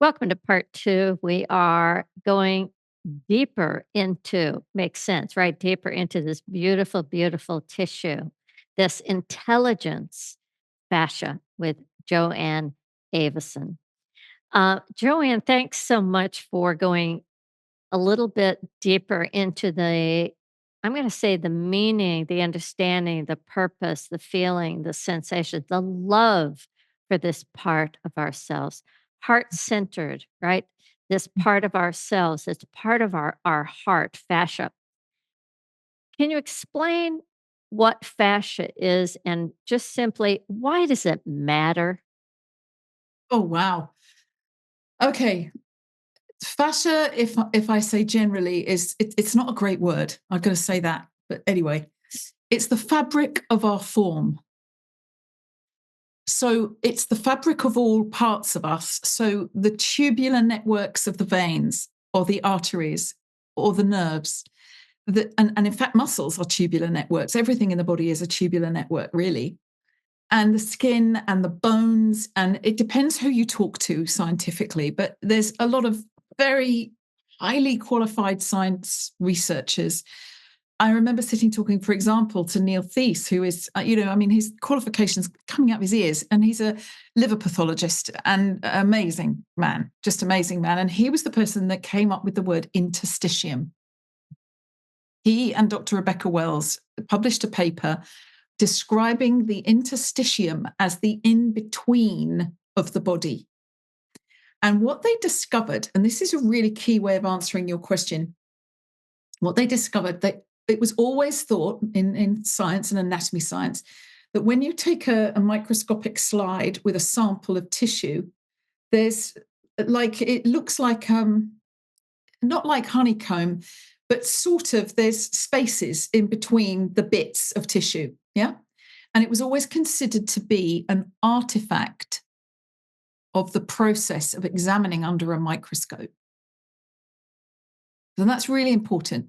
Welcome to part two. We are going deeper into, makes sense, right? Deeper into this beautiful, beautiful tissue, this intelligence fascia with Joanne Avison. Joanne, thanks so much for going a little bit deeper into I'm going to say the meaning, the understanding, the purpose, the feeling, the sensation, the love for this part of ourselves, heart centered, right? This part of ourselves, it's part of our heart, fascia. Can you explain what fascia is and just simply why does it matter? Oh, wow. Okay. Fascia, if I say generally, it's not a great word. I'm going to say that. But anyway, it's the fabric of our form. So it's the fabric of all parts of us. So the tubular networks of the veins or the arteries or the nerves, and in fact, muscles are tubular networks. Everything in the body is a tubular network, really. And the skin and the bones, and it depends who you talk to scientifically, but there's a lot of very highly qualified science researchers. I remember sitting talking, for example, to Neil Thies, who is, his qualifications coming out of his ears, and he's a liver pathologist and amazing man, just amazing man. And he was the person that came up with the word interstitium. He and Dr. Rebecca Wells published a paper describing the interstitium as the in-between of the body. And what they discovered, and this is a really key way of answering your question, what they discovered, that it was always thought in science and anatomy science that when you take a microscopic slide with a sample of tissue, there's it looks like not like honeycomb, but sort of there's spaces in between the bits of tissue. Yeah. And it was always considered to be an artifact of the process of examining under a microscope. And that's really important.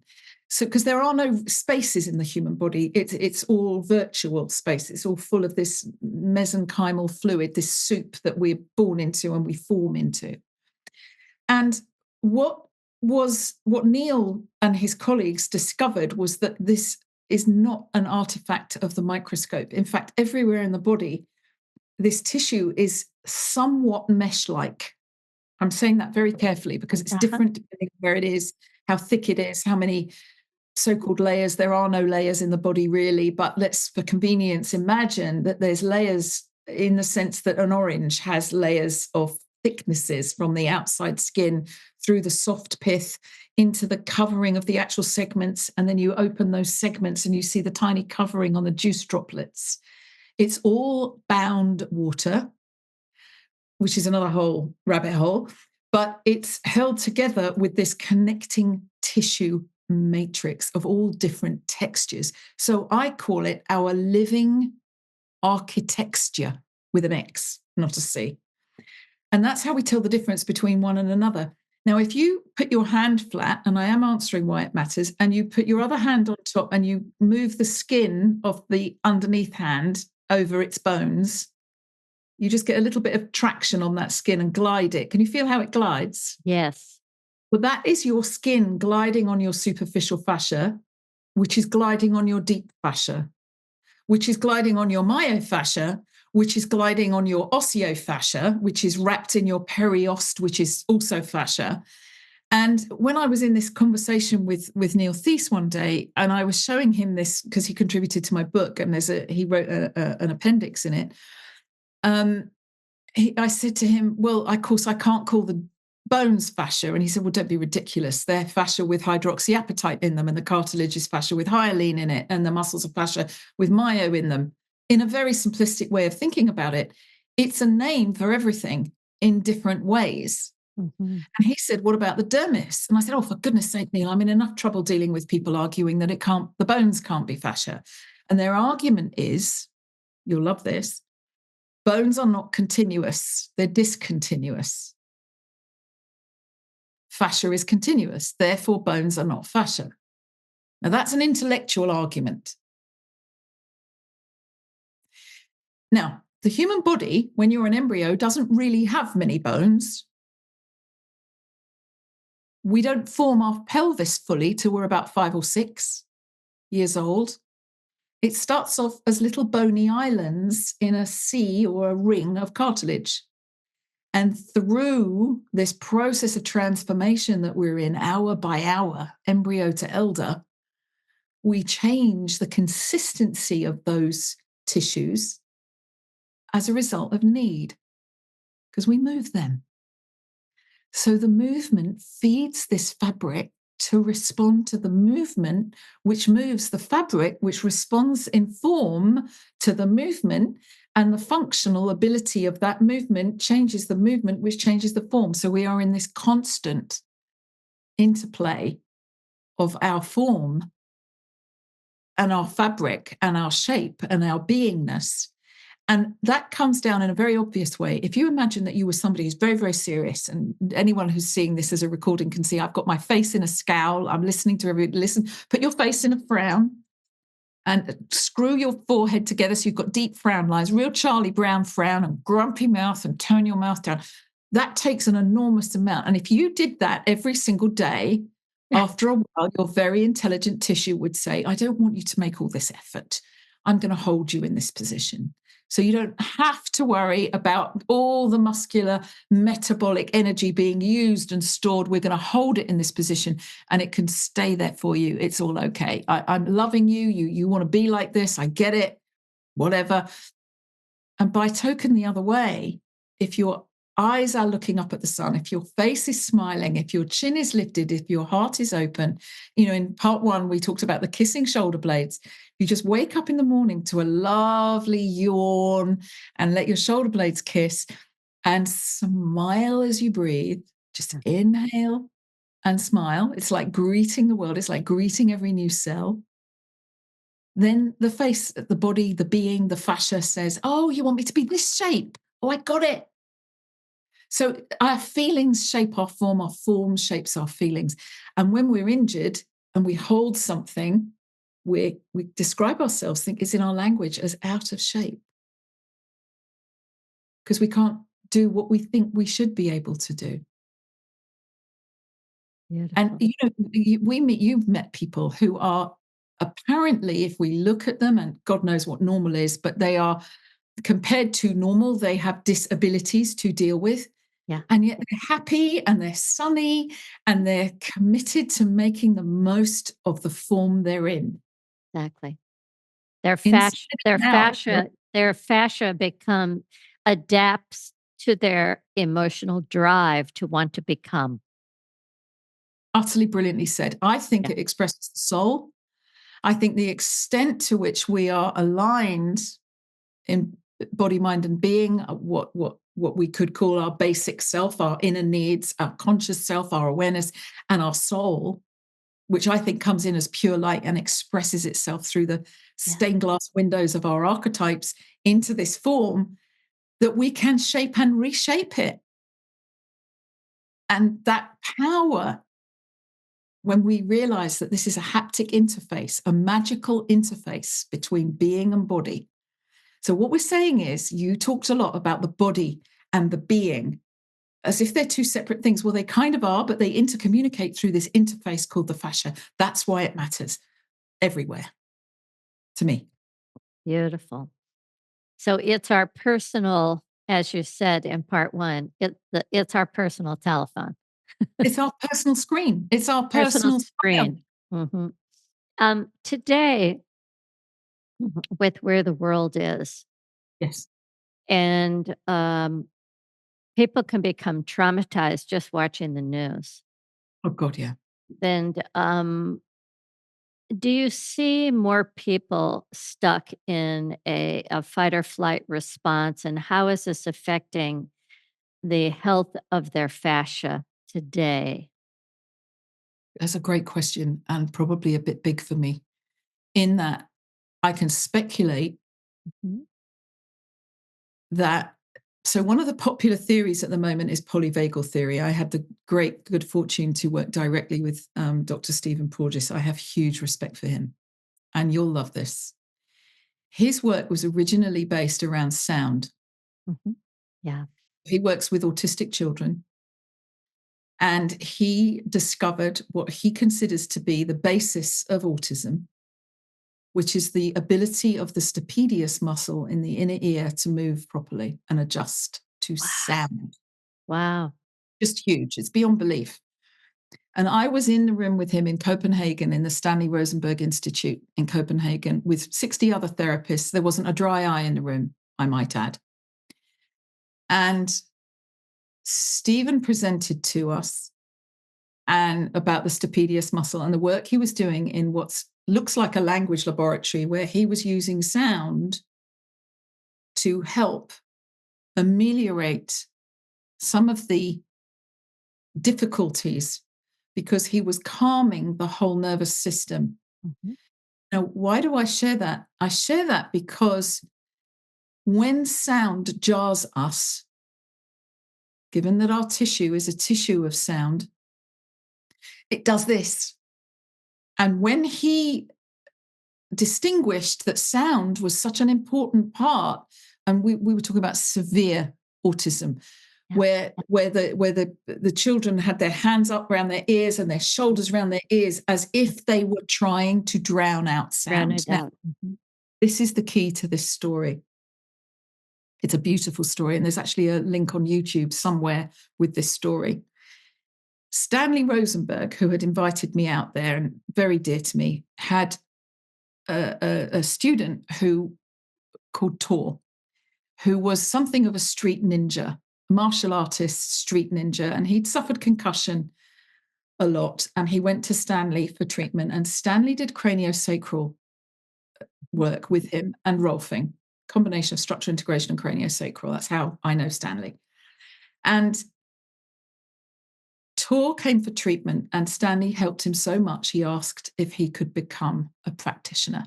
So, because there are no spaces in the human body, it's all virtual space. It's all full of this mesenchymal fluid, this soup that we're born into and we form into. And what Neil and his colleagues discovered was that this is not an artifact of the microscope. In fact, everywhere in the body, this tissue is somewhat mesh-like. I'm saying that very carefully because it's Uh-huh. different depending on where it is, how thick it is, how many so-called layers. There are no layers in the body really, but let's, for convenience, imagine that there's layers in the sense that an orange has layers of thicknesses from the outside skin through the soft pith into the covering of the actual segments. And then you open those segments and you see the tiny covering on the juice droplets. It's all bound water, which is another whole rabbit hole, but it's held together with this connecting tissue matrix of all different textures. So I call it our living architecture with an X, not a C. And that's how we tell the difference between one and another. Now, if you put your hand flat, and I am answering why it matters, and you put your other hand on top and you move the skin of the underneath hand over its bones, you just get a little bit of traction on that skin and glide it. Can you feel how it glides? Yes. Well, that is your skin gliding on your superficial fascia, which is gliding on your deep fascia, which is gliding on your myofascia, which is gliding on your osteofascia, which is wrapped in your periost, which is also fascia. And when I was in this conversation with Neil Thies one day, and I was showing him this because he contributed to my book, and he wrote an appendix in it. I said to him, well, of course, I can't call the bones fascia. And he said, well, don't be ridiculous. They're fascia with hydroxyapatite in them, and the cartilage is fascia with hyaline in it, and the muscles are fascia with myo in them. In a very simplistic way of thinking about it, it's a name for everything in different ways. Mm-hmm. And he said, what about the dermis? And I said, oh, for goodness sake, Neil, I'm in enough trouble dealing with people arguing that the bones can't be fascia. And their argument is, you'll love this, bones are not continuous, they're discontinuous. Fascia is continuous, therefore bones are not fascia. Now that's an intellectual argument. Now, the human body, when you're an embryo, doesn't really have many bones. We don't form our pelvis fully till we're about 5 or 6 years old. It starts off as little bony islands in a sea or a ring of cartilage. And through this process of transformation that we're in, hour by hour, embryo to elder, we change the consistency of those tissues as a result of need, because we move them. So the movement feeds this fabric to respond to the movement, which moves the fabric, which responds in form to the movement, and the functional ability of that movement changes the movement, which changes the form. So we are in this constant interplay of our form and our fabric and our shape and our beingness. And that comes down in a very obvious way. If you imagine that you were somebody who's very, very serious, and anyone who's seeing this as a recording can see I've got my face in a scowl, I'm listening to everybody, listen, put your face in a frown and screw your forehead together so you've got deep frown lines, real Charlie Brown frown and grumpy mouth, and tone your mouth down. That takes an enormous amount. And if you did that every single day, after a while, your very intelligent tissue would say, I don't want you to make all this effort. I'm going to hold you in this position. So you don't have to worry about all the muscular metabolic energy being used and stored. We're going to hold it in this position and it can stay there for you. It's all okay. I'm loving you. You want to be like this. I get it, whatever. And by token the other way, if your eyes are looking up at the sun, if your face is smiling, if your chin is lifted, if your heart is open, in part 1, we talked about the kissing shoulder blades. You just wake up in the morning to a lovely yawn and let your shoulder blades kiss and smile as you breathe. Just inhale and smile. It's like greeting the world. It's like greeting every new cell. Then the face, the body, the being, the fascia says, oh, you want me to be this shape? Oh, I got it. So our feelings shape our form shapes our feelings. And when we're injured and we hold something, we describe ourselves, think it's in our language, as out of shape. Because we can't do what we think we should be able to do. Beautiful. And you've met people who are apparently, if we look at them, and God knows what normal is, but they are, compared to normal, they have disabilities to deal with. Yeah. And yet they're happy and they're sunny and they're committed to making the most of the form they're in. Exactly. Their Inside fascia their fascia adapts to their emotional drive to want to become. Utterly brilliantly said. I think Yeah. it expresses the soul. I think the extent to which we are aligned in body, mind, and being, what we could call our basic self, our inner needs, our conscious self, our awareness, and our soul, which I think comes in as pure light and expresses itself through the stained glass windows of our archetypes into this form, that we can shape and reshape it. And that power, when we realize that this is a haptic interface, a magical interface between being and body. So what we're saying is, you talked a lot about the body and the being as if they're two separate things. Well, they kind of are, but they intercommunicate through this interface called the fascia. That's why it matters everywhere to me. Beautiful. So it's our personal, as you said in part 1, it's our personal telephone. It's our personal screen. It's our Personal personal file. screen. Mhm. Today, with where the world is, Yes. and, people can become traumatized just watching the news. Oh, God, yeah. And, do you see more people stuck in a fight or flight response, and how is this affecting the health of their fascia today? That's a great question, and probably a bit big for me, in that I can speculate Mhm. that. So one of the popular theories at the moment is polyvagal theory. I had the good fortune to work directly with Dr. Stephen Porges. I have huge respect for him, and you'll love this. His work was originally based around sound. Mhm. Yeah. He works with autistic children, And he discovered what he considers to be the basis of autism, which is the ability of the stapedius muscle in the inner ear to move properly and adjust to Wow. sound. Wow. Just huge. It's beyond belief. And I was in the room with him in Copenhagen in the Stanley Rosenberg Institute in Copenhagen with 60 other therapists. There wasn't a dry eye in the room, I might add. And Stephen presented to us and about the stapedius muscle and the work he was doing in what looks like a language laboratory where he was using sound to help ameliorate some of the difficulties because he was calming the whole nervous system. Mhm. Now, why do I share that? I share that because when sound jars us, given that our tissue is a tissue of sound, it does this. And when he distinguished that sound was such an important part, and we were talking about severe autism, Yeah. where the children had their hands up around their ears and their shoulders around their ears as if they were trying to drown out Yeah, no sound. Now, doubt. Mhm. this is the key to this story. It's a beautiful story, and there's actually a link on YouTube somewhere with this story. Stanley Rosenberg, who had invited me out there and very dear to me, had a student who called Tor, who was something of a street ninja, martial artist, street ninja, and he'd suffered concussion a lot. And he went to Stanley for treatment, and Stanley did craniosacral work with him and Rolfing, combination of structural integration and craniosacral. That's how I know Stanley. And Tor came for treatment, and Stanley helped him so much, he asked if he could become a practitioner.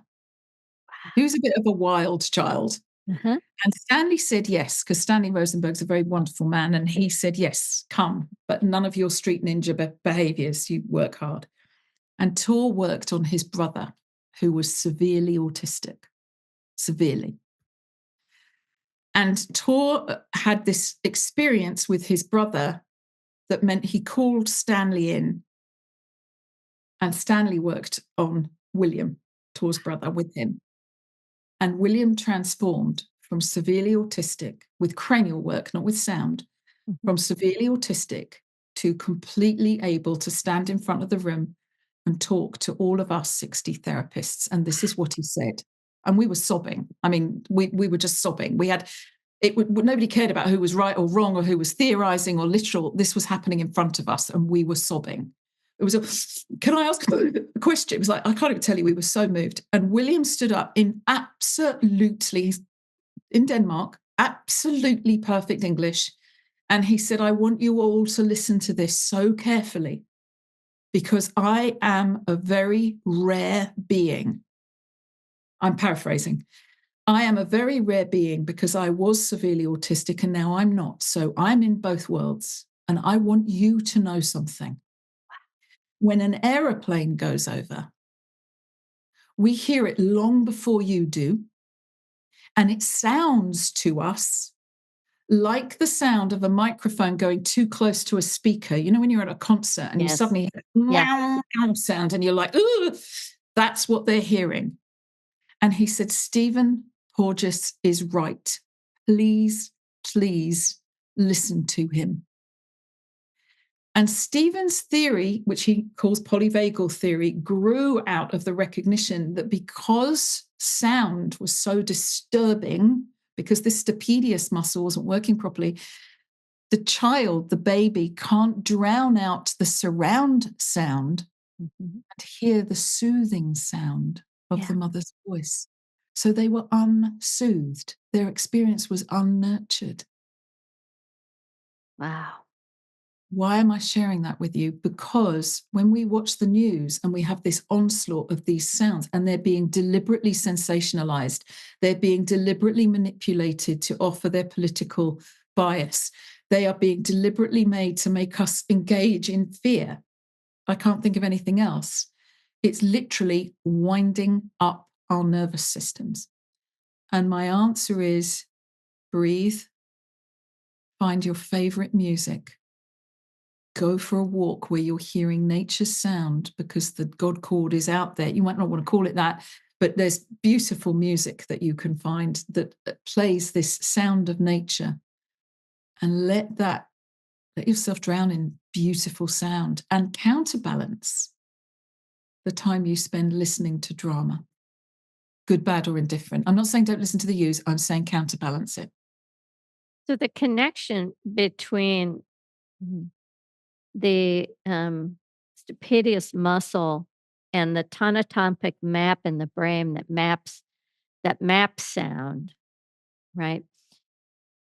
He was a bit of a wild child. Uh-huh. And Stanley said yes, because Stanley Rosenberg's a very wonderful man. And he said, yes, come, but none of your street ninja behaviors. You work hard. And Tor worked on his brother, who was severely autistic, severely. And Tor had this experience with his brother that meant he called Stanley in, and Stanley worked on William, Tor's brother, with him. And William transformed from severely autistic with cranial work, not with sound, Mhm. from severely autistic to completely able to stand in front of the room and talk to all of us 60 therapists. And this is what he said. And we were sobbing. I mean, we were just sobbing. We had nobody cared about who was right or wrong or who was theorizing or literal. This was happening in front of us, and we were sobbing. It was can I ask a question? It was like, I can't even tell you, we were so moved. And William stood up in absolutely, in Denmark, absolutely perfect English. And he said, I want you all to listen to this so carefully because I am a very rare being. I'm paraphrasing. I am a very rare being because I was severely autistic and now I'm not. So I'm in both worlds. And I want you to know something. When an aeroplane goes over, we hear it long before you do. And it sounds to us like the sound of a microphone going too close to a speaker. You know, when you're at a concert and you Yes. suddenly hear Yeah. meow sound and you're like, ooh, that's what they're hearing. And he said, Stephen Porges is right. Please, please listen to him. And Stephen's theory, which he calls polyvagal theory, grew out of the recognition that because sound was so disturbing, because this stapedius muscle wasn't working properly, the child, the baby, can't drown out the surround sound Mhm. and hear the soothing sound of Yeah. the mother's voice. So they were unsoothed. Their experience was unnurtured. Wow. Why am I sharing that with you? Because when we watch the news and we have this onslaught of these sounds and they're being deliberately sensationalized, they're being deliberately manipulated to offer their political bias, they are being deliberately made to make us engage in fear. I can't think of anything else. It's literally winding up our nervous systems. And my answer is breathe, find your favorite music, go for a walk where you're hearing nature's sound, because the God chord is out there. You might not want to call it that, but there's beautiful music that you can find that plays this sound of nature, and let yourself drown in beautiful sound, and counterbalance the time you spend listening to drama, good, bad, or indifferent. I'm not saying don't listen to the use, I'm saying counterbalance it. So the connection between the stapedius muscle and the tonatopic map in the brain that maps sound, right?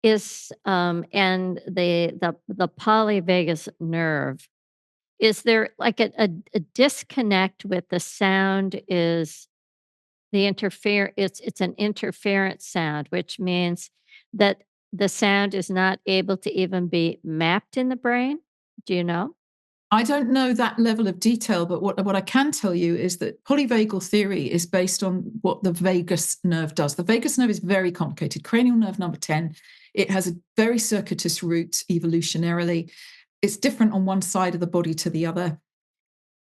Is and the polyvagus nerve. Is there like a disconnect with the sound? Is the interfere it's an interference sound, which means that the sound is not able to even be mapped in the brain? Do you know? I don't know that level of detail, but what I can tell you is that polyvagal theory is based on what the vagus nerve does. The vagus nerve is very complicated. Cranial nerve number 10, it has a very circuitous route evolutionarily. It's different on one side of the body to the other.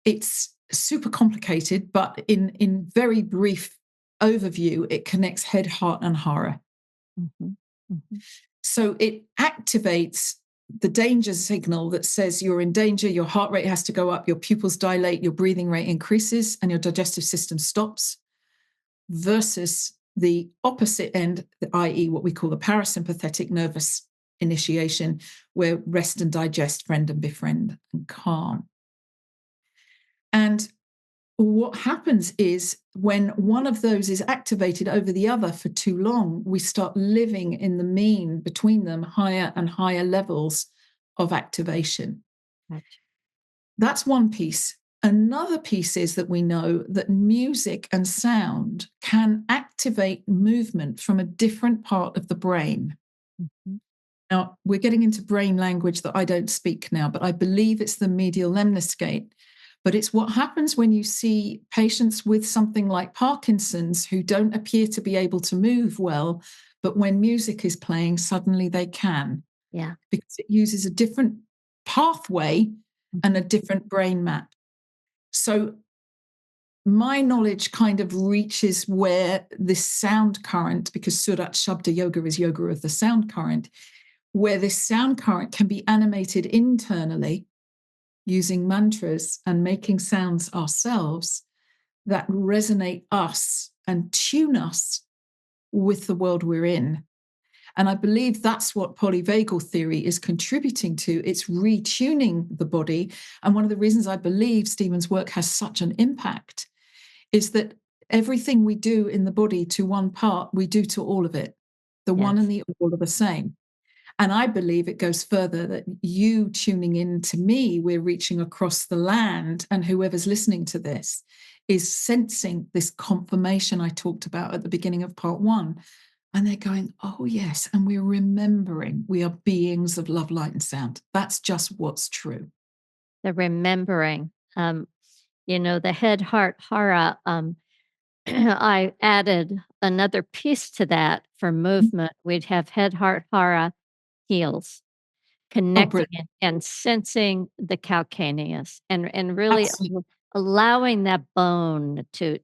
It's super complicated, but in very brief overview, it connects head, heart, and hara. Mhm, mhm. So it activates the danger signal that says you're in danger, your heart rate has to go up, your pupils dilate, your breathing rate increases, and your digestive system stops, versus the opposite end, i.e., what we call the parasympathetic nervous initiation, where rest and digest, friend and befriend, and calm. And what happens is when one of those is activated over the other for too long, we start living in the mean between them, higher and higher levels of activation. Gotcha. That's one piece. Another piece is that we know that music and sound can activate movement from a different part of the brain. Mhm. Now, we're getting into brain language that I don't speak now, but I believe it's the medial lemniscate. But it's what happens when you see patients with something like Parkinson's who don't appear to be able to move well, but when music is playing, suddenly they can, Yeah. because it uses a different pathway and a Mhm. different brain map. So my knowledge kind of reaches where this sound current, because Surat Shabda Yoga is yoga of the sound current, where this sound current can be animated internally using mantras and making sounds ourselves that resonate us and tune us with the world we're in. And I believe that's what polyvagal theory is contributing to. It's retuning the body. And one of the reasons I believe Stephen's work has such an impact is that everything we do in the body to one part, we do to all of it. The one and Yes. the all are the same. And I believe it goes further, that you tuning in to me, we're reaching across the land, and whoever's listening to this is sensing this confirmation I talked about at the beginning of part one. And they're going, oh, yes. And we're remembering we are beings of love, light, and sound. That's just what's true. The remembering, the head, heart, hara, I added another piece to that for movement. We'd have head, heart, hara, heels, Oh, connecting brilliant. it and sensing the calcaneus and really Absolutely allowing that bone to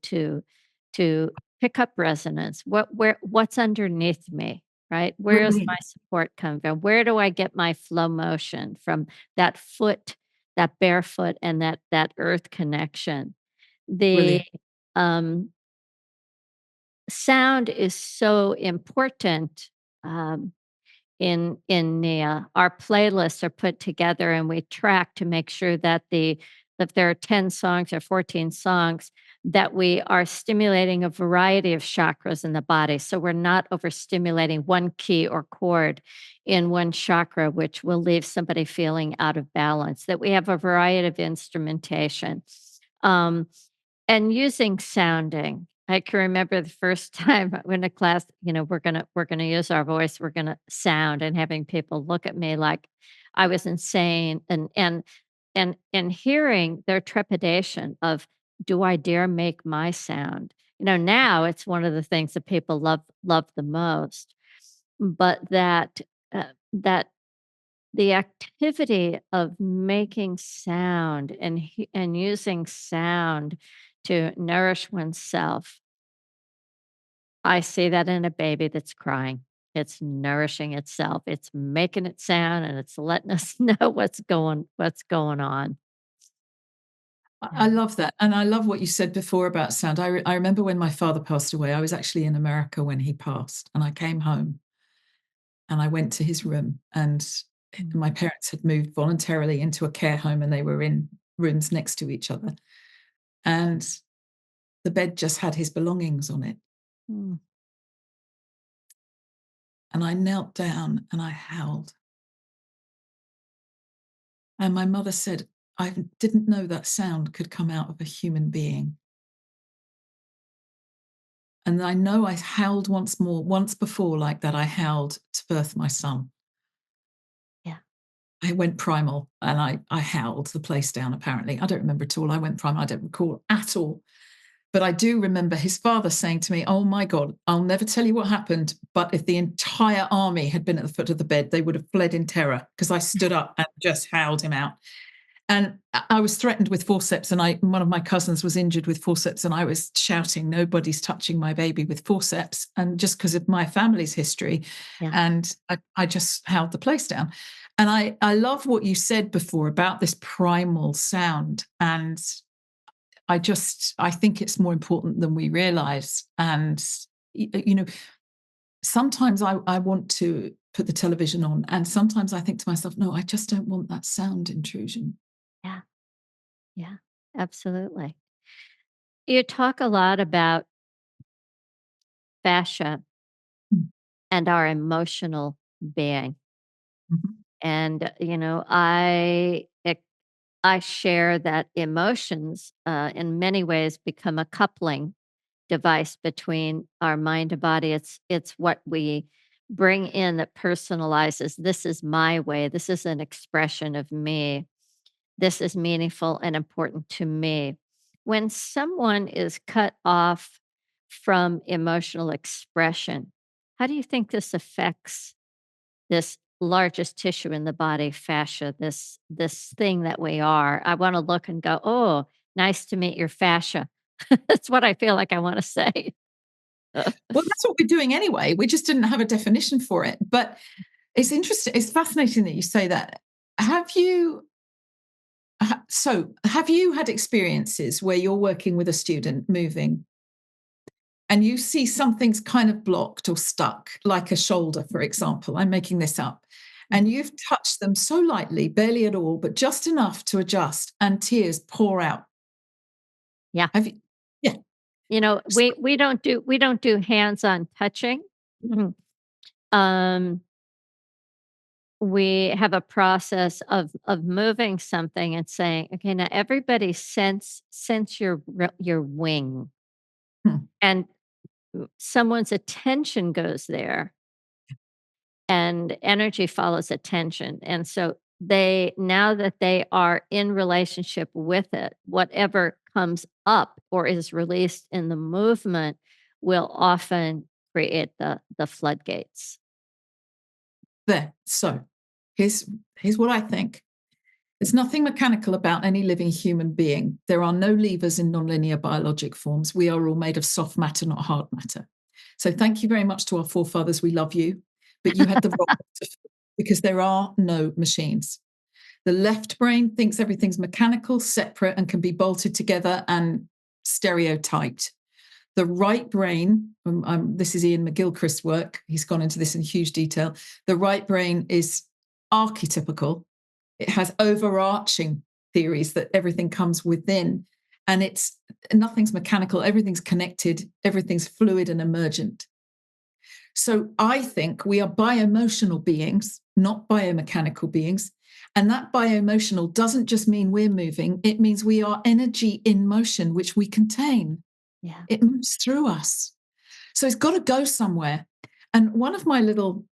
pick up resonance. What's underneath me, right? Where is my brilliant. support coming from? Where do I get my flow motion from that foot, that barefoot, and that earth connection? The Brilliant. um sound is so important, um, our playlists are put together and we track to make sure that if there are 10 songs or 14 songs, that we are stimulating a variety of chakras in the body. So we're not overstimulating one key or chord in one chakra, which will leave somebody feeling out of balance, that we have a variety of instrumentation. Um, and using sounding. I can remember the first time I went to class, we're gonna use our voice, we're gonna sound, and having people look at me like I was insane, and hearing their trepidation of, "Do I dare make my sound?" Now it's one of the things that people love the most, but that the activity of making sound and using sound to nourish oneself. I see that in a baby that's crying. It's nourishing itself. It's making it sound and it's letting us know what's going on. I Yeah. love that. And I love what you said before about sound. I remember when my father passed away, I was actually in America when he passed, and I came home and I went to his room, and Mm, my parents had moved voluntarily into a care home and they were in rooms next to each other. And the bed just had his belongings on it. mm. And I knelt down and I howled. And my mother said, I didn't know that sound could come out of a human being. And I know I howled once before like that. I howled to birth my son. Yeah. I went primal and I howled the place down, apparently. I don't remember at all. I went primal. I don't recall at all. But I do remember his father saying to me, oh my God, I'll never tell you what happened. But if the entire army had been at the foot of the bed, they would have fled in terror because I stood up and just howled him out. And I was threatened with forceps, and one of my cousins was injured with forceps, and I was shouting, "Nobody's touching my baby with forceps!" And just because of my family's history, Yeah. and I just held the place down. And I love what you said before about this primal sound, and I think it's more important than we realize. And you know, sometimes I want to put the television on, and sometimes I think to myself, no, I just don't want that sound intrusion. Yeah. Yeah. Absolutely. You talk a lot about fascia Mm. and our emotional being. Mhm. And, I share that emotions, in many ways become a coupling device between our mind and body. It's what we bring in that personalizes, "This is my way. This is an expression of me. This is meaningful and important to me." When someone is cut off from emotional expression, how do you think this affects this largest tissue in the body, fascia, this thing that we are? I wanna look and go, "Oh, nice to meet your fascia." That's what I feel like I wanna say. Well, that's what we're doing anyway. We just didn't have a definition for it. But it's interesting. It's fascinating that you say that. Have you have you had experiences where you're working with a student moving and you see something's kind of blocked or stuck, like a shoulder, for example? I'm making this up. And Mhm. you've touched them so lightly, barely at all, but just enough to adjust, and tears pour out. Yeah. Have you? Yeah. We don't do hands-on touching. Mhm. Um, we have a process of moving something and saying, "Okay, now everybody sense your wing." Hmm. And someone's attention goes there and energy follows attention. And so they now that they are in relationship with it, whatever comes up or is released in the movement will often create the floodgates. There. So here's here's what I think. There's nothing mechanical about any living human being. There are no levers in nonlinear biologic forms. We are all made of soft matter, not hard matter. So thank you very much to our forefathers. We love you, but you had the wrong because there are no machines. The left brain thinks everything's mechanical, separate, and can be bolted together and stereotyped. The right brain, this is Ian McGilchrist's work, he's gone into this in huge detail. The right brain is archetypical. It has overarching theories that everything comes within, and it's nothing's mechanical, everything's connected, everything's fluid and emergent. So I think we are bioemotional beings, not biomechanical beings. And that bioemotional doesn't just mean we're moving, it means we are energy in motion, which we contain. Yeah. It moves through us. So it's got to go somewhere. And one of my little,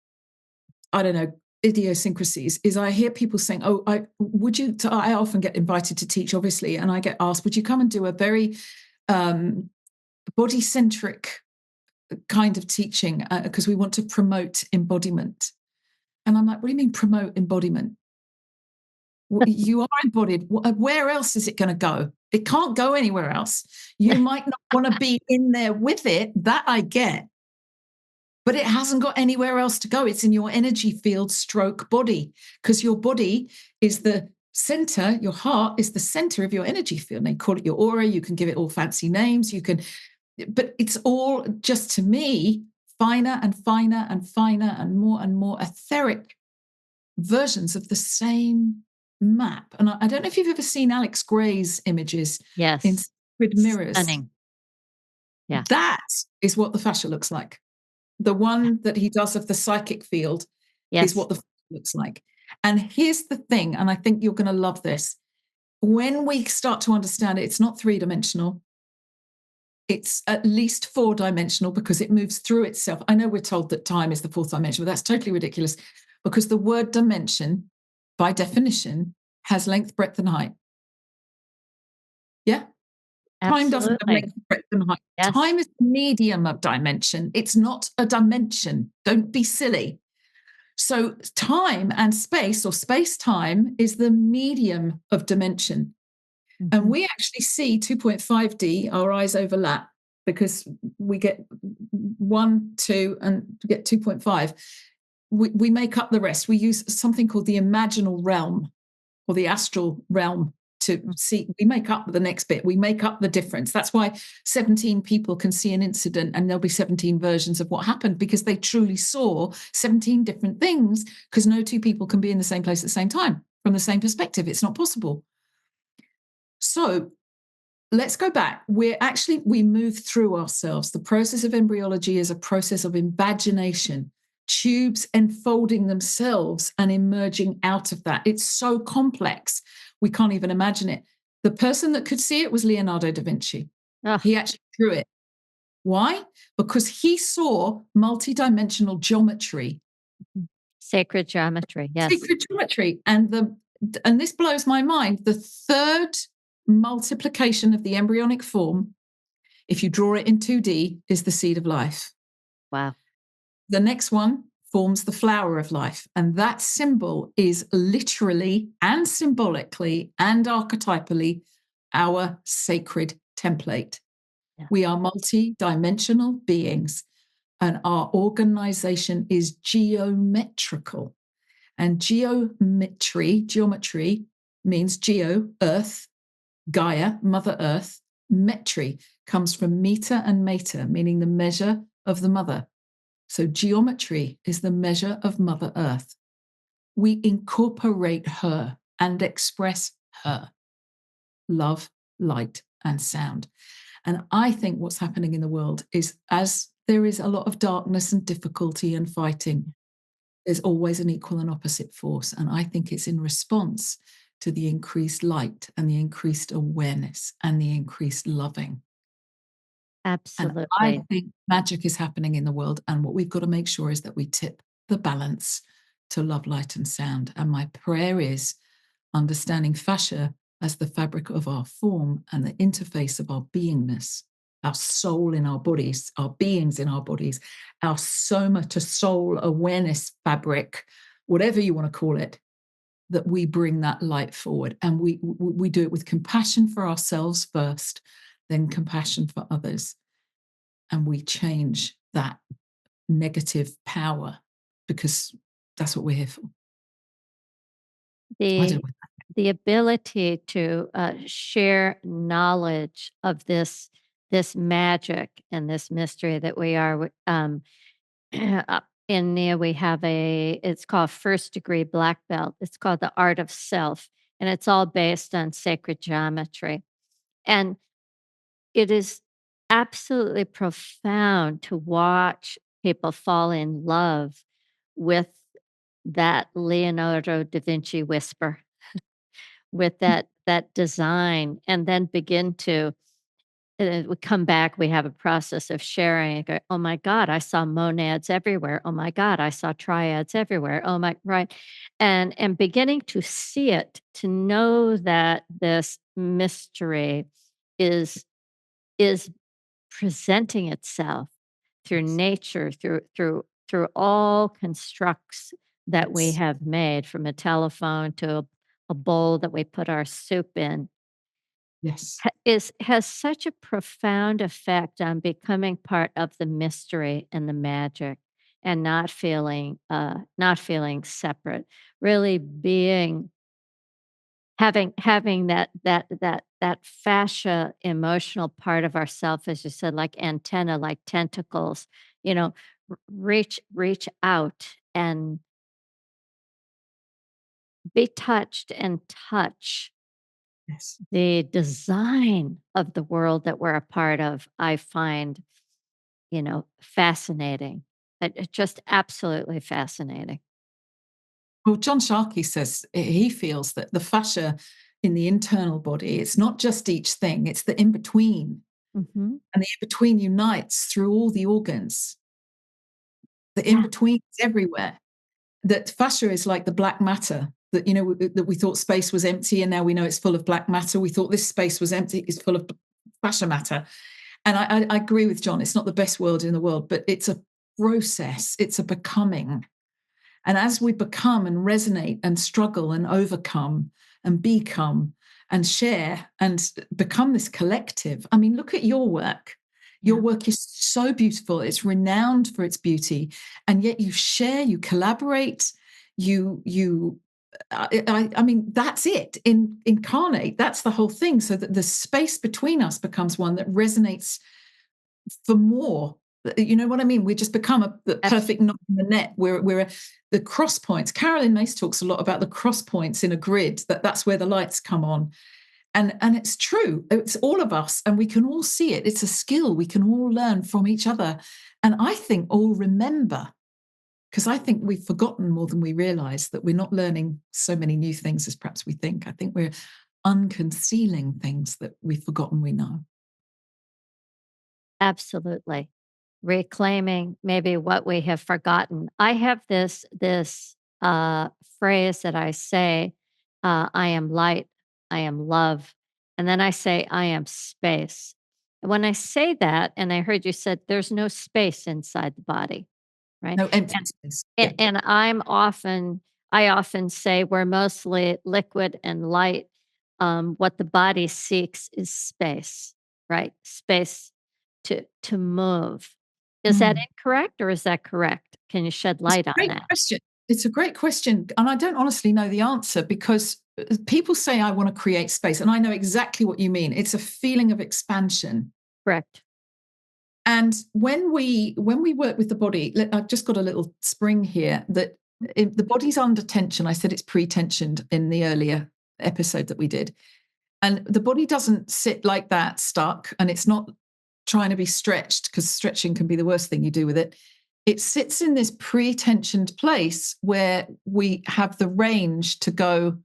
I don't know, idiosyncrasies is I hear people saying, "Oh, I often get invited to teach, obviously, and I get asked, would you come and do a very um, body centric kind of teaching because we want to promote embodiment?" And I'm like, what do you mean promote embodiment? You are embodied. Where else is it going to go? It can't go anywhere else. You might not want to be in there with it. That I get. But it hasn't got anywhere else to go. It's in your energy field stroke body, because your body is the center, your heart is the center of your energy field. And they call it your aura. You can give it all fancy names. You can, but it's all just, to me, finer and finer and finer and more etheric versions of the same map. And I don't know if you've ever seen Alex Gray's images in Yes. Sacred Mirrors. Stunning. Yeah. That is what the fascia looks like. The one that he does of the psychic field is Yes. what the looks like. And here's the thing, and I think you're going to love this. When we start to understand it, it's not 3-dimensional. It's at least 4-dimensional, because it moves through itself. I know we're told that time is the 4th dimension, but that's totally ridiculous, because the word dimension, by definition, has length, breadth, and height. Yeah? Time doesn't have Absolutely. length, breadth, and height. Yes. Time is the medium of dimension. It's not a dimension. Don't be silly. So time and space, or space-time, is the medium of dimension. And Mhm. we actually see 2.5D, our eyes overlap, because we get 1, 2, and get 2.5. We make up the rest. We use something called the imaginal realm, or the astral realm, to see. We make up the next bit. We make up the difference. That's why 17 people can see an incident and there'll be 17 versions of what happened, because they truly saw 17 different things, because no two people can be in the same place at the same time from the same perspective. It's not possible. So let's go back. We move through ourselves. The process of embryology is a process of invagination, tubes enfolding themselves and emerging out of that. It's so complex, we can't even imagine it. The person that could see it was Leonardo da Vinci. Oh, He actually drew it. Why? Because he saw multidimensional geometry, sacred geometry. Yes. sacred geometry, and this blows my mind. The third multiplication of the embryonic form, if you draw it in 2D, is the seed of life. Wow. The next one forms the flower of life. And that symbol is literally and symbolically and archetypally our sacred template. Yeah. We are multi-dimensional beings, and our organization is geometrical. And geometry means geo, earth, Gaia, Mother Earth. Metry comes from meter and mater, meaning the measure of the mother. So geometry is the measure of Mother Earth. We incorporate her and express her. Love, light, and sound. And I think what's happening in the world is, as there is a lot of darkness and difficulty and fighting, there's always an equal and opposite force. And I think it's in response to the increased light and the increased awareness and the increased loving. And I Absolutely. think magic is happening in the world. And what we've got to make sure is that we tip the balance to love, light, and sound. And my prayer is understanding fascia as the fabric of our form and the interface of our beingness, our soul in our bodies, our beings in our bodies, our soma to soul awareness fabric, whatever you want to call it, that we bring that light forward. And we do it with compassion for ourselves first, then compassion for others. And we change that negative power, because that's what we're here for. I The don't know. the ability to share knowledge of this magic and this mystery that we are in there. We have it's called first degree black belt. It's called the art of self, and it's all based on sacred geometry. And it is absolutely profound to watch people fall in love with that Leonardo da Vinci whisper, with that design, and then begin to we come back, we have a process of sharing and go, "Oh my god, I saw monads everywhere. Oh my god, I saw triads everywhere. Oh my," right? And beginning to see it, to know that this mystery is is presenting itself through nature, through all constructs that we Yes. have made, from a telephone to a bowl that we put our soup in, Yes. has such a profound effect on becoming part of the mystery and the magic, and not feeling separate, really being having that fascia emotional part of ourself, as you said, like antenna, like tentacles, you know, reach out and be touched and touch Yes. the design of the world that we're a part of. I find, fascinating. Just absolutely fascinating. Well, John Sharkey says he feels that the fascia in the internal body, it's not just each thing, it's the in between. Mhm. And the in between unites through all the organs. The in Yeah, between is everywhere. That fascia is like the black matter that, that we thought space was empty and now we know it's full of black matter. We thought this space was empty, it's full of fascia matter. And I agree with John. It's not the best world in the world, but it's a process, it's a becoming. And as we become and resonate and struggle and overcome and become and share and become this collective, I mean, look at your work. Your yeah, work is so beautiful. It's renowned for its beauty. And yet you share, you collaborate, you I mean, that's it. Incarnate. That's the whole thing. So that the space between us becomes one that resonates for more. You know what I mean? We just become the abs perfect knot in the net. The cross points. Carolyn Mace talks a lot about the cross points in a grid. That's where the lights come on, and it's true. It's all of us, and we can all see it. It's a skill we can all learn from each other, and I think all remember, because I think we've forgotten more than we realize, that we're not learning so many new things as perhaps we think. I think we're unconcealing things that we've forgotten we know. absolutely. Reclaiming maybe what we have forgotten. I have this phrase that I say, "I am light, I am love," and then I say, "I am space." And when I say that, and I heard you said there's no space inside the body, right? No empty And space. and Yeah. and I often say we're mostly liquid and light. What the body seeks is space, right? Space to move. Is that Mm. incorrect or is that correct? Can you shed It's light a on great that? question. It's a great question. And I don't honestly know the answer because people say, I want to create space. And I know exactly what you mean. It's a feeling of expansion. Correct. And when we work with the body, I've just got a little spring here that the body's under tension. I said it's pre-tensioned in the earlier episode that we did. And the body doesn't sit like that, stuck, and it's not trying to be stretched, because stretching can be the worst thing you do with it. It sits in this pre-tensioned place where we have the range to go.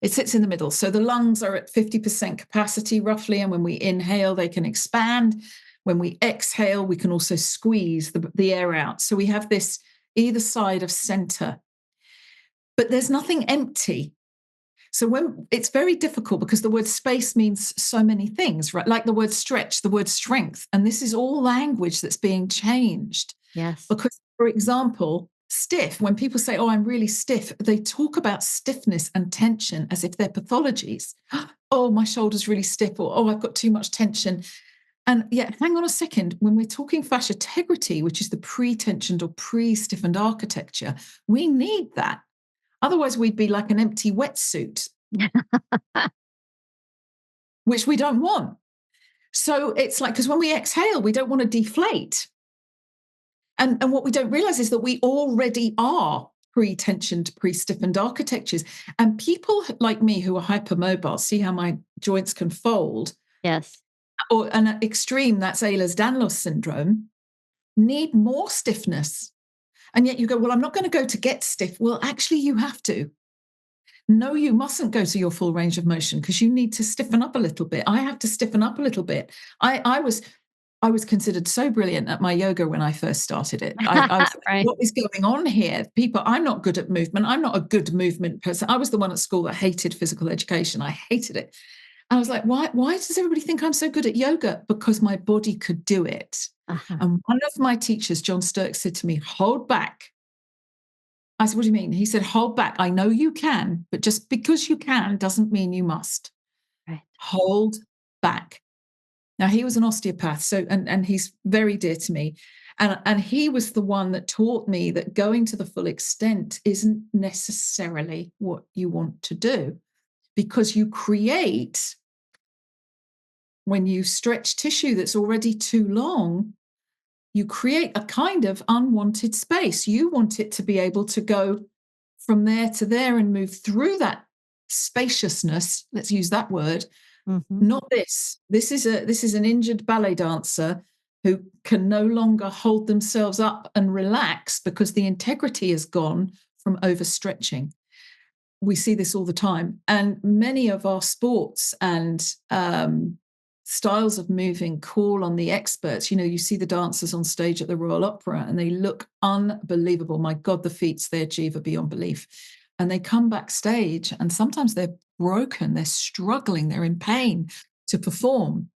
It sits in the middle. So the lungs are at 50% capacity roughly. And when we inhale, they can expand. When we exhale, we can also squeeze the air out. So we have this either side of center, but there's nothing empty. So when it's very difficult because the word space means so many things, right? Like the word stretch, the word strength. And this is all language that's being changed. Yes. Because, for example, stiff, when people say, oh, I'm really stiff, they talk about stiffness and tension as if they're pathologies. Oh, my shoulder's really stiff, or oh, I've got too much tension. And yet, hang on a second, when we're talking fascia integrity, which is the pre-tensioned or pre-stiffened architecture, we need that. Otherwise, we'd be like an empty wetsuit, which we don't want. So it's like, because when we exhale, we don't want to deflate. And what we don't realize is that we already are pre-tensioned, pre-stiffened architectures. And people like me who are hypermobile, see how my joints can fold, Yes. or an extreme, that's Ehlers-Danlos syndrome, need more stiffness. And yet you go, well, I'm not going to go to get stiff. Well, actually, you have to. No, you mustn't go to your full range of motion because you need to stiffen up a little bit. I have to stiffen up a little bit. I was considered so brilliant at my yoga when I first started it. I was like, Right. what is going on here? People, I'm not good at movement. I'm not a good movement person. I was the one at school that hated physical education. I hated it. And I was like, why does everybody think I'm so good at yoga? Because my body could do it. Uh-huh. And one of my teachers, John Sturck, said to me, hold back. I said, what do you mean? He said, hold back. I know you can, but just because you can doesn't mean you must. Right. Hold back. Now he was an osteopath, so and he's very dear to me. And he was the one that taught me that going to the full extent isn't necessarily what you want to do, because you create, when you stretch tissue that's already too long, you create a kind of unwanted space. You want it to be able to go from there to there and move through that spaciousness. Let's use that word. Mhm. Not this. This is an injured ballet dancer who can no longer hold themselves up and relax because the integrity is gone from overstretching. We see this all the time, and many of our sports and styles of moving call on the experts. You see the dancers on stage at the Royal Opera and they look unbelievable. My God, the feats they achieve are beyond belief. And they come backstage and sometimes they're broken, they're struggling, they're in pain to perform.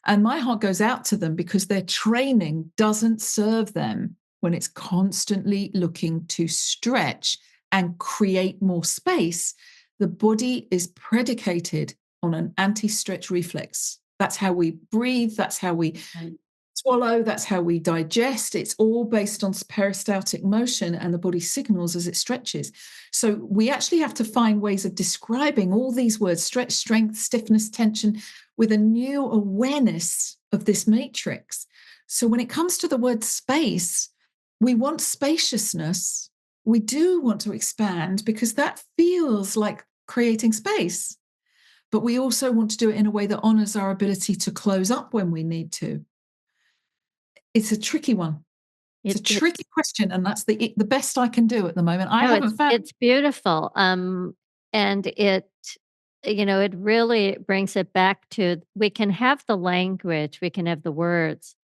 And my heart goes out to them because their training doesn't serve them when it's constantly looking to stretch and create more space. The body is predicated on an anti stretch reflex. That's how we breathe, that's how we Right. swallow, that's how we digest. It's all based on peristaltic motion, and the body signals as it stretches. So we actually have to find ways of describing all these words: stretch, strength, stiffness, tension, with a new awareness of this matrix. So when it comes to the word space, we want spaciousness. We do want to expand because that feels like creating space. But we also want to do it in a way that honors our ability to close up when we need to. It's a tricky one. It's a tricky It's question, and that's the best I can do at the moment. I no, haven't found. it's beautiful, and it really brings it back to we can have the language, we can have the words,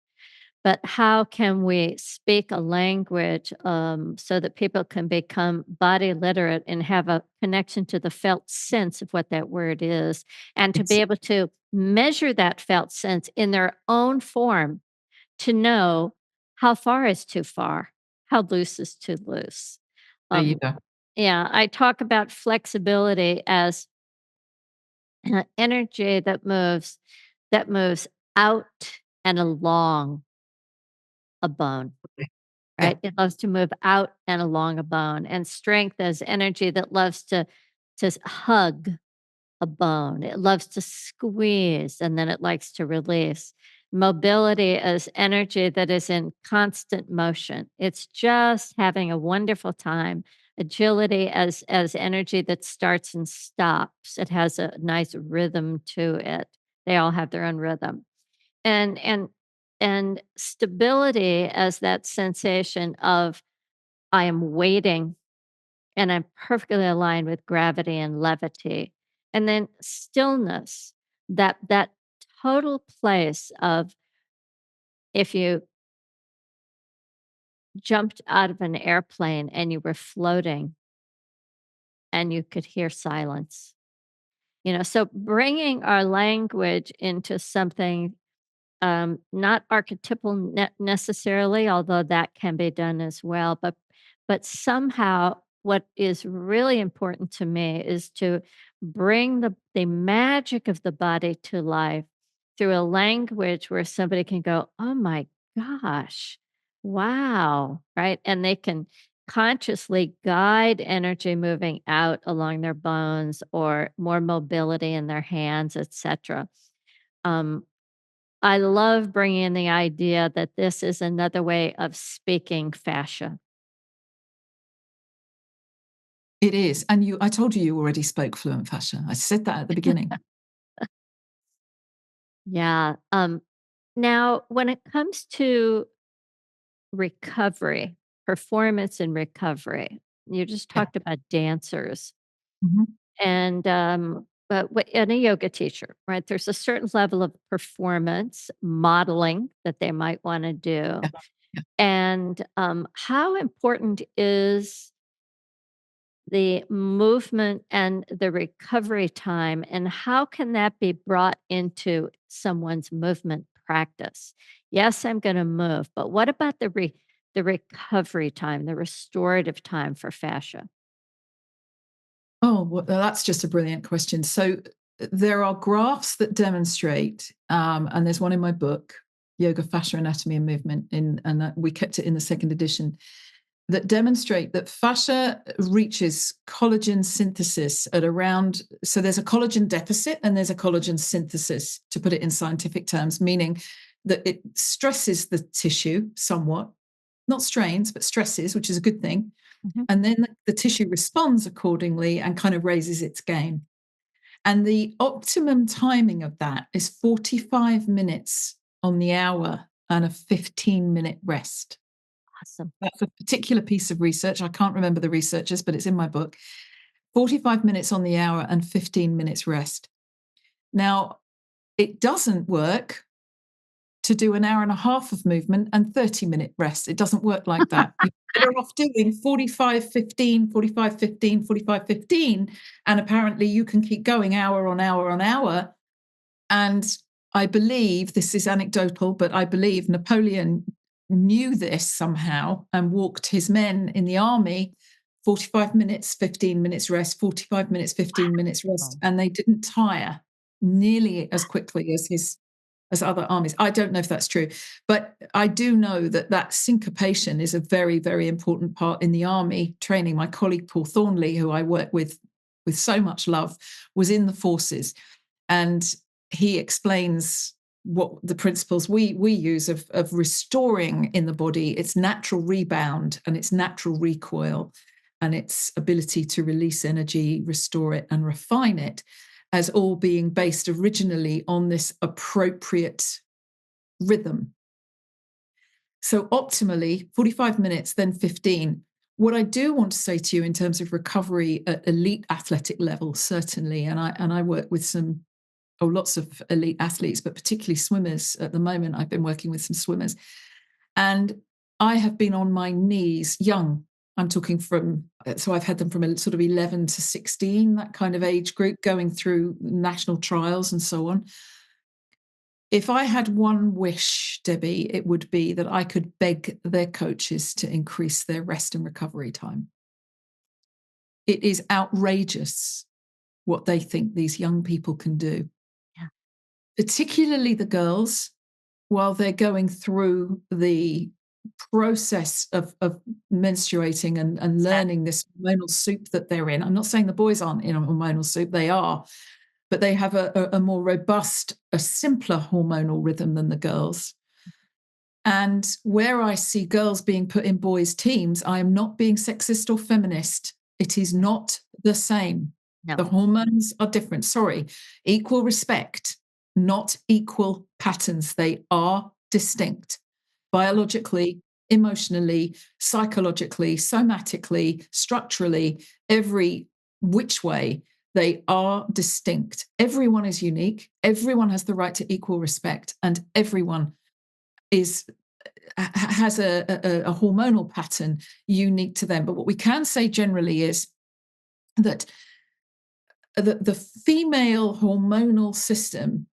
but how can we speak a language, so that people can become body literate and have a connection to the felt sense of what that word is, and to be It's able to measure that felt sense in their own form to know how far is too far, how loose is too loose. there you Um, go. yeah, I talk about flexibility as energy that moves out and along a bone, Yeah, right? It loves to move out and along a bone, and strength as energy that loves to hug a bone. It loves to squeeze and then it likes to release. Mobility is energy that is in constant motion. It's just having a wonderful time. Agility as energy that starts and stops. It has a nice rhythm to it. They all have their own rhythm. And stability as that sensation of I am waiting and I'm perfectly aligned with gravity and levity. And then stillness, that total place of if you jumped out of an airplane and you were floating and you could hear silence. So bringing our language into something not archetypal necessarily, although that can be done as well, but somehow what is really important to me is to bring the magic of the body to life through a language where somebody can go, "Oh my gosh. Wow." Right? And they can consciously guide energy moving out along their bones or more mobility in their hands, etc. I love bringing in the idea that this is another way of speaking fascia. it is. And I told you you already spoke fluent fashion. I said that at the beginning. Yeah. Now, when it comes to recovery, performance and recovery, you just Yeah. talked about dancers Mhm. and a yoga teacher, right? There's a certain level of performance modeling that they might want to do. Yeah. Yeah. And how important is the movement and the recovery time, and how can that be brought into someone's movement practice? Yes, I'm going to move, but what about the recovery time, the restorative time for fascia? Oh, well, that's just a brilliant question. So there are graphs that demonstrate, and there's one in my book, Yoga, Fascia, Anatomy and Movement, and we kept it in the second edition, that demonstrate that fascia reaches collagen synthesis at around, so there's a collagen deficit and there's a collagen synthesis, to put it in scientific terms, meaning that it stresses the tissue somewhat, not strains, but stresses, which is a good thing. Mhm. And then the tissue responds accordingly and kind of raises its game. And the optimum timing of that is 45 minutes on the hour and a 15-minute rest. Awesome. That's a particular piece of research. I can't remember the researchers, but it's in my book. 45 minutes on the hour and 15 minutes rest. Now, it doesn't work to do an hour and a half of movement and 30-minute rest. It doesn't work like that. You're better off doing 45, 15, 45, 15, 45, 15. And apparently you can keep going hour on hour on hour. And I believe, this is anecdotal, but I believe Napoleon knew this somehow and walked his men in the army 45 minutes, 15 minutes rest, 45 minutes, 15 minutes rest. Wow. And they didn't tire nearly as quickly as other armies. I don't know if that's true, but I do know that that syncopation is a very, very important part in the army training. My colleague Paul Thornley, who I work with so much love, was in the forces, and he explains what the principles we use of restoring in the body its natural rebound and its natural recoil and its ability to release energy, restore it, and refine it, as all being based originally on this appropriate rhythm. So optimally, 45 minutes, then 15. What I do want to say to you in terms of recovery at elite athletic level, certainly, and I work with lots of elite athletes, but particularly swimmers at the moment. I've been working with some swimmers, and I have been on my knees young. I'm talking so I've had them from a sort of 11 to 16, that kind of age group, going through national trials and so on. If I had one wish, Debbie, it would be that I could beg their coaches to increase their rest and recovery time. It is outrageous what they think these young people can do, Yeah. particularly the girls, while they're going through the process of menstruating and learning this hormonal soup that they're in. I'm not saying the boys aren't in a hormonal soup, they are, but they have a more robust, a simpler hormonal rhythm than the girls. And where I see girls being put in boys' teams, I am not being sexist or feminist. It is not the same. No. The hormones are different. Sorry. Equal respect, not equal patterns. They are distinct biologically, emotionally, psychologically, somatically, structurally, every which way. They are distinct. Everyone is unique. Everyone has the right to equal respect, and everyone has a hormonal pattern unique to them. But what we can say generally is that the female hormonal system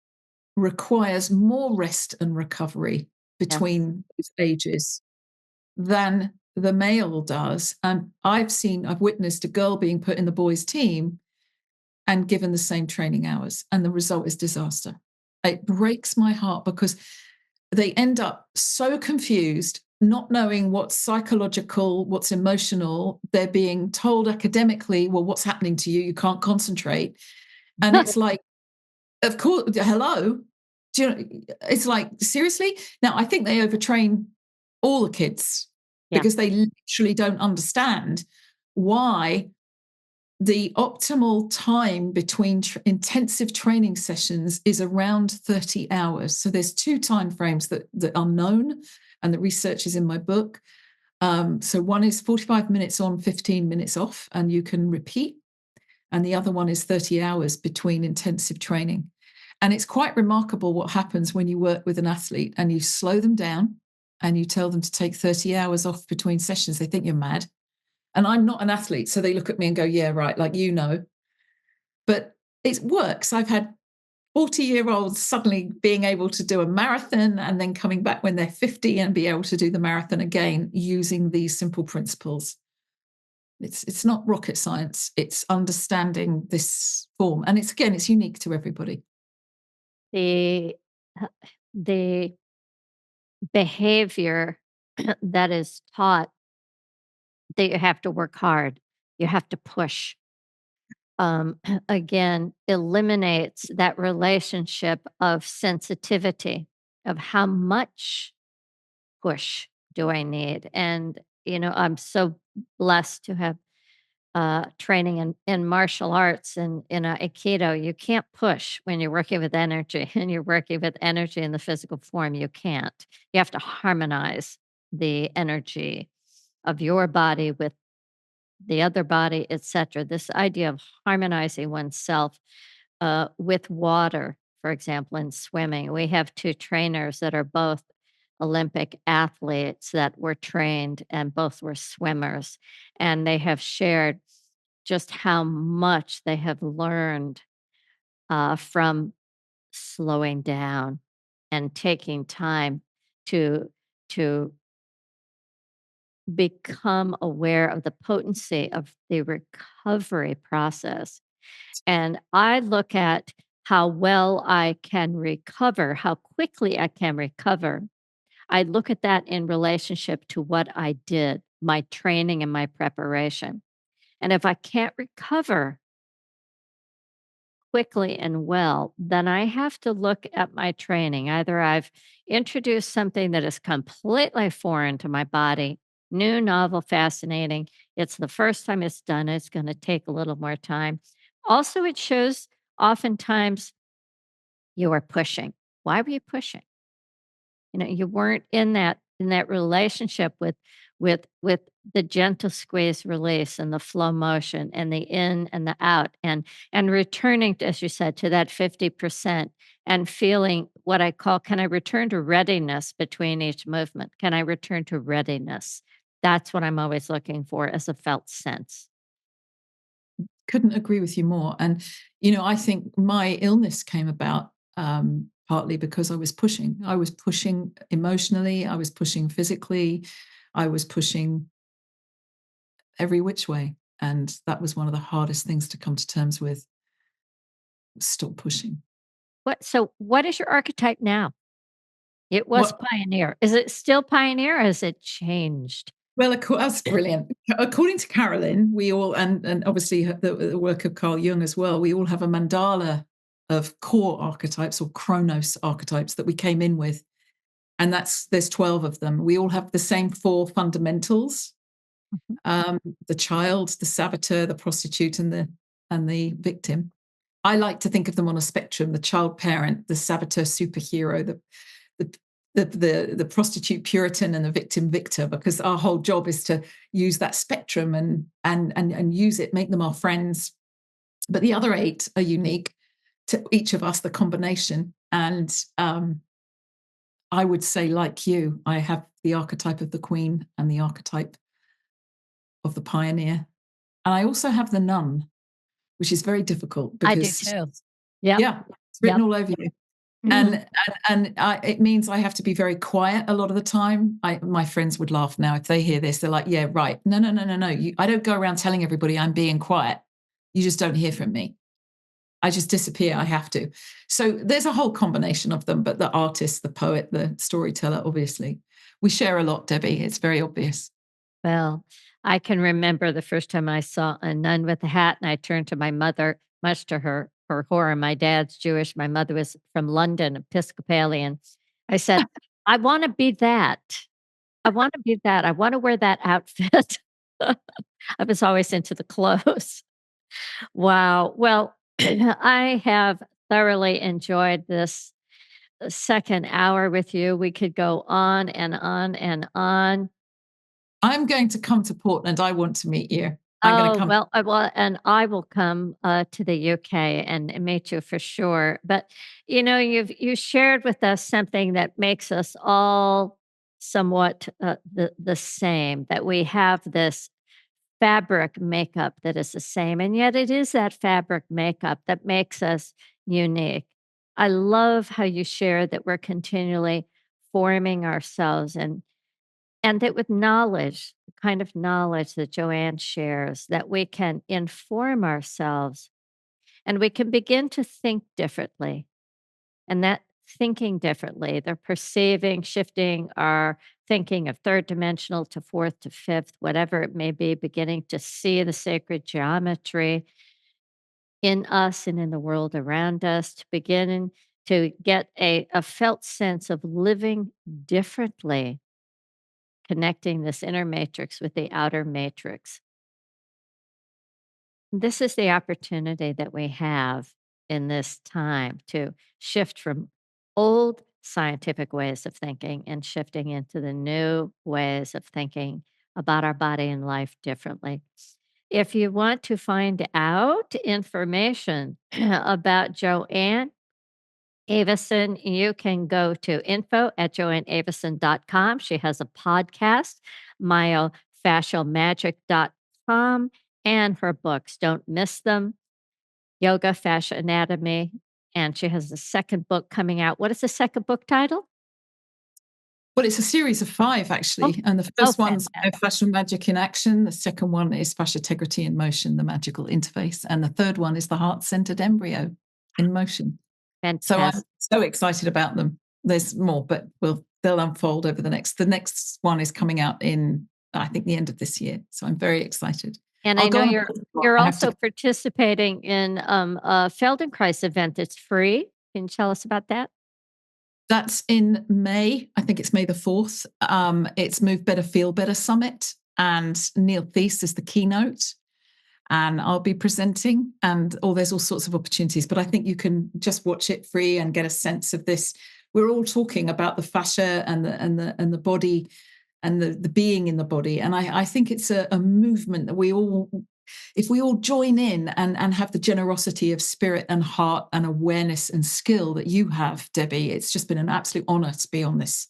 requires more rest and recovery Yes. between those ages than the male does. And I've witnessed a girl being put in the boys' team and given the same training hours, and the result is disaster. It breaks my heart because they end up so confused, not knowing what's psychological, what's emotional. They're being told academically, well, what's happening to you? You can't concentrate. And it's like, of course, hello. Do you know, it's like, seriously? Now, I think they overtrain all the kids Yeah. because they literally don't understand why the optimal time between intensive training sessions is around 30 hours. So there's two time frames that are known, and the research is in my book. So one is 45 minutes on, 15 minutes off, and you can repeat. And the other one is 30 hours between intensive training. And it's quite remarkable what happens when you work with an athlete and you slow them down and you tell them to take 30 hours off between sessions. They think you're mad. And I'm not an athlete, so they look at me and go, yeah, right, like, you know. But it works. I've had 40-year-olds suddenly being able to do a marathon and then coming back when they're 50 and be able to do the marathon again using these simple principles. It's not rocket science. It's understanding this form. And it's unique to everybody. The uh, the behavior that is taught that you have to work hard, you have to push, again, eliminates that relationship of sensitivity of how much push do I need? And, I'm so blessed to have training in martial arts and in Aikido. You can't push when you're working with energy and you're working with energy in the physical form. You can't. You have to harmonize the energy of your body with the other body, etc. This idea of harmonizing oneself with water, for example, in swimming. We have two trainers that are both Olympic athletes that were trained and both were swimmers. And they have shared just how much they have learned from slowing down and taking time to to become aware of the potency of the recovery process. And I look at how well I can recover, how quickly I can recover. I look at that in relationship to what I did, my training and my preparation. And if I can't recover quickly and well, then I have to look at my training. Either I've introduced something that is completely foreign to my body, new, novel, fascinating. It's the first time it's done. It's going to take a little more time. Also, it shows oftentimes you are pushing. Why were you pushing? You weren't in that relationship with the gentle squeeze release and the flow motion and the in and the out and returning, as you said, to that 50% and feeling what I call, can I return to readiness between each movement? Can I return to readiness? That's what I'm always looking for as a felt sense. Couldn't agree with you more. And, I think my illness came about partly because I was pushing. I was pushing emotionally, I was pushing physically, I was pushing every which way. And that was one of the hardest things to come to terms with. Stop pushing. What is your archetype now? It was What pioneer. Is it still pioneer or has it changed? Well, that's brilliant. According to Carolyn, we all, and obviously the work of Carl Jung as well, we all have a mandala of core archetypes or chronos archetypes that we came in with. And there's 12 of them. We all have the same four fundamentals: Mhm. um, the child, the saboteur, the prostitute, and the victim. I like to think of them on a spectrum: the child parent, the saboteur superhero, the the prostitute puritan, and the victim victor, because our whole job is to use that spectrum and use it, make them our friends. But the other eight are unique to each of us, the combination. And I would say, like you, I have the archetype of the queen and the archetype of the pioneer. And I also have the nun, which is very difficult I do because, too. Yep, yeah, it's written yep. all over you. Mhm. And it means I have to be very quiet a lot of the time. My friends would laugh now if they hear this. They're like, "Yeah, right. No, no, no, no, no. I don't go around telling everybody I'm being quiet. You just don't hear from me. I just disappear. I have to." So there's a whole combination of them. But the artist, the poet, the storyteller, obviously, we share a lot, Debbie. It's very obvious. Well, I can remember the first time I saw a nun with a hat, and I turned to my mother, much to her horror. My dad's Jewish, my mother was from London, Episcopalian. I said, "I wanna be that. I wanna be that. I wanna wear that outfit." I was always into the clothes. Wow. Well, I have thoroughly enjoyed this second hour with you. We could go on and on and on. I'm going to come to Portland. I want to meet you. I'm going to Oh, come. well, and I will come, to the UK and meet you for sure. But, you shared with us something that makes us all somewhat, the same, that we have this fabric makeup that is the same, and yet it is that fabric makeup that makes us unique. I love how you share that we're continually forming ourselves and that with knowledge, the kind of knowledge that Joanne shares, that we can inform ourselves and we can begin to think differently. And that thinking differently, they're perceiving, shifting our thinking of third dimensional to fourth to fifth, whatever it may be, beginning to see the sacred geometry in us and in the world around us, to beginning to get a felt sense of living differently, connecting this inner matrix with the outer matrix. This is the opportunity that we have in this time to shift from old scientific ways of thinking and shifting into the new ways of thinking about our body and life differently. If you want to find out information about Joanne Avison, you can go to info@joanneavison.com. She has a podcast, myofascialmagic.com, and her books. Don't miss them. Yoga, Fascia Anatomy, and she has a second book coming out. What is the second book title? Well, it's a series of 5 Oh, actually, and the oh, first one's fantastic. Fascial Magic in Action, the second one is Fascia Integrity in Motion, the magical interface, and the third one is the heart-centered embryo in motion. So I'm Fantastic. so excited about them. There's more, but they'll unfold over the next one is coming out in, I think, the end of this year, so I'm very excited. And I'll I go know on a you're book tour. you're I have to. also participating in, a Feldenkrais event that's free. Can you tell us about that? That's in May. I think it's May the 4th. It's Move Better, Feel Better Summit, and Neil Thies is the keynote. And I'll be presenting, and there's all sorts of opportunities. But I think you can just watch it free and get a sense of this. We're all talking about the fascia and the body and the being in the body. And I think it's a movement that we all, if we all join in and have the generosity of spirit and heart and awareness and skill that you have, Debbie, it's just been an absolute honor to be on this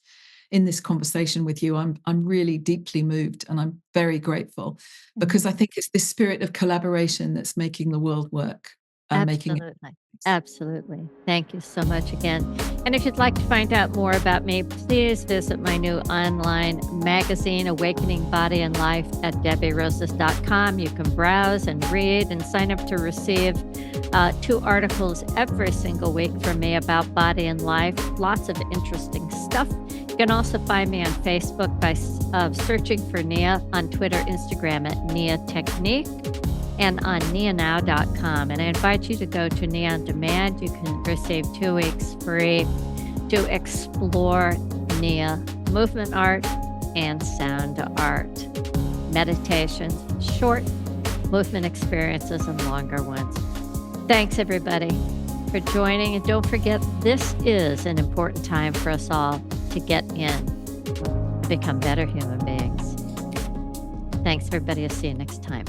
in this conversation with you. I'm really deeply moved and I'm very grateful because I think it's this spirit of collaboration that's making the world work and making it. Absolutely. Absolutely. Thank you so much again. And if you'd like to find out more about me, please visit my new online magazine, Awakening Body and Life, at debbieroses.com. You can browse and read and sign up to receive 2 articles every single week from me about body and life. Lots of interesting stuff. You can also find me on Facebook by searching for Nia, on Twitter, Instagram at Nia Technique, and on nianow.com. And I invite you to go to Nia On Demand. You can receive 2 weeks free to explore Nia movement art and sound art, meditations, short movement experiences, and longer ones. Thanks, everybody, for joining. And don't forget, this is an important time for us all to get in, to become better human beings. Thanks, everybody. I'll see you next time.